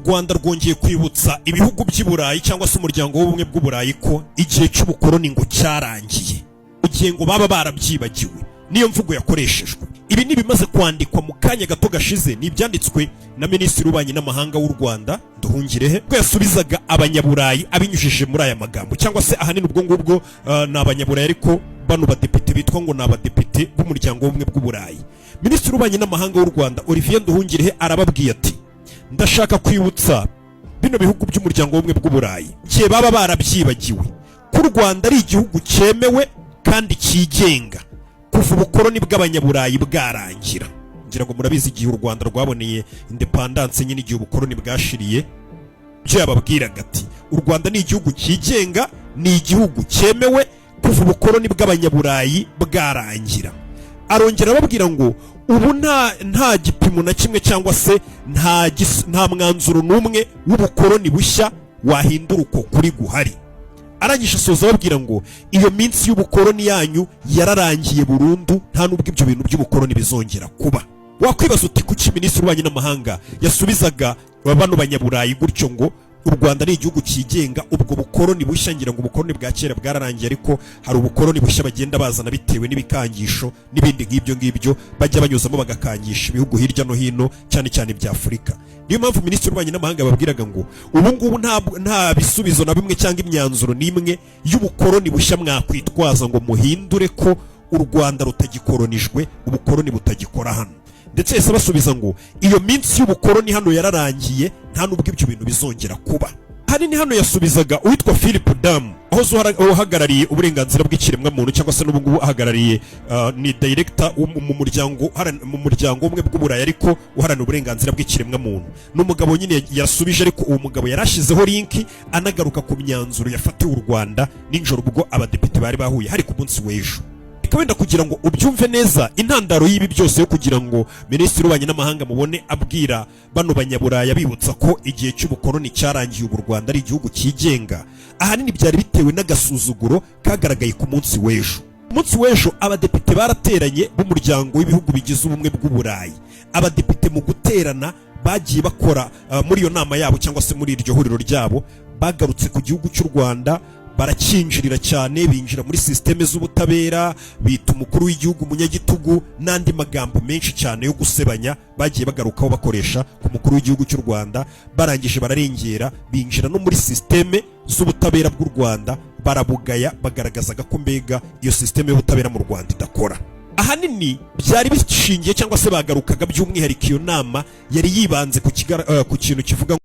Rwanda rwongeye kwibutsa ibihugu by'i Burayi cyangwa se umuryango w'ubumwe bw'u Burayi ko igihe cy'ubukoloni ngo cyarangiye, ugiye ngo baba barabyibagiwe. Niyo mvugo yakoreshejwe. Ibi ni bimaze kwandikwa mu kanya gato gashize, ni ibyanditswe na Minisitiri w'Ububanyi n'Amahanga w'u Rwanda Nduhungirehe, ko yasubizaga abanyaburayi abinyujije muri aya magambo, cyangwa se ahanini ubwo ngubwo ni abanyaburayi, ariko bano badepite bitwa ngo ni abadepite b'umuryango w'ubumwe bw'u Burayi. Minisitiri w'Ububanyi n'Amahanga w'u Rwanda Olivier Nduhungirehe arababwiye ati, ndashaka kwibutsa bino bihugu by'umuryango w'ubumwe bw'u Burayi gihe baba barabyibagiwe ko u Rwanda ari igihugu cyemewe kandi cyigenga kuva ubukoloni bw'abanyaburayi bwarangira. Ngira ngo murabizi igihe u Rwanda rwaboneye independence nyine, igihe ubukoloni bwashiriye, byo yababwiraga ati u Rwanda ni igihugu cyigenga, ni igihugu cyemewe kuva ubukoloni bw'abanyaburayi bwarangira. Arongera ababwira ngo ubu nta gipimo na kimwe cyangwa se nta mwanzuro n'umwe w'ubukoloni bushya wahindura uko kuri guhari. Arangije asoza ababwira ngo iyo minsi y'ubukoloni yanyu yararangiye burundu, nta nubwo ibyo bintu by'ubukoloni bizongera kuba. Wakwibaza uti kuki Minisitiri w'Ububanyi n'Amahanga yasubizaga bano banyaburayi gutyo ngo u Rwanda ni igihugu cyigenga, ubwo bukoloni bushya, ngira ngo ubukoloni bwa kera bwararangiye, ariko hari ubukoloni bushya bagenda bazana bitewe n'ibikangisho n'ibindi nk'ibyo ngibyo bajya banyuzamo bagakangisha ibihugu hirya no hino, cyane cyane bya Afurika. Niyo mpamvu Minisitiri w'Ububanyi n'Amahanga babwiraga ngo ubu ngubu nta bisubizo na bimwe cyangwa imyanzuro n'imwe y'ubukoloni bushya mwakwitwaza ngo muhindure ko u Rwanda rutagikolonijwe, ubukoloni butagikora hano. Ndetse yese basubiza ngo iyo minsi y'ubukoloni hano yararangiye, nta nubwo ibyo bintu bizongera kuba. Hanini hano yasubizaga uwitwa Philip Dam, aho uhagarariye uburenganzira bw'ikiremwamuntu, cyangwa se n'ubu ngubu ahagarariye ni director mu muryango umwe bw'u Burayi, ariko uharanira uburenganzira bw'ikiremwamuntu. N'umugabo nyine yasubije, ariko uwo mugabo yarashizeho linki anagaruka ku myanzuro yafatiwe u Rwanda nijoro ubwo abadepite bari bahuye hari ku munsi w'ejo. Wenda kugira ngo ubyumve neza intandaro y'ibi byose, yo kugira ngo Minisitiri w'Ububanyi n'Amahanga mubone abwira bano banyaburaya bibutsa ko igihe cy'ubukoloni cyarangiye, ubu u Rwanda ari igihugu cyigenga, ahanini byari bitewe n'agasuzuguro kagaragaye ku munsi w'ejo. Umunsi w'ejo abadepite barateranye b'umuryango w'ibihugu bigize ubumwe bw'u Burayi. Abadepite mu guterana bagiye bakora muri iyo nama yabo, cyangwa se muri iryo huriro ryabo, bagarutse ku gihugu cy'u Rwanda, barakinjirira cyane, binjira muri systeme z'ubutabera, bita umukuru w'igihugu umunyagitugu, n'andi magambo menshi cyane yo gusebanya bagiye bagarukaho bakoresha ku mukuru w'igihugu cy'u Rwanda. Barangije bararengera, binjira no muri systeme z'ubutabera bw'u Rwanda, barabugaya, bagaragazaga ko mbega iyo systeme y'ubutabera mu Rwanda idakora. Ahanini byari bishingiye, cyangwa se bagarukaga by'umwihariko, iyo nama yari yibanze ku kintu kivuga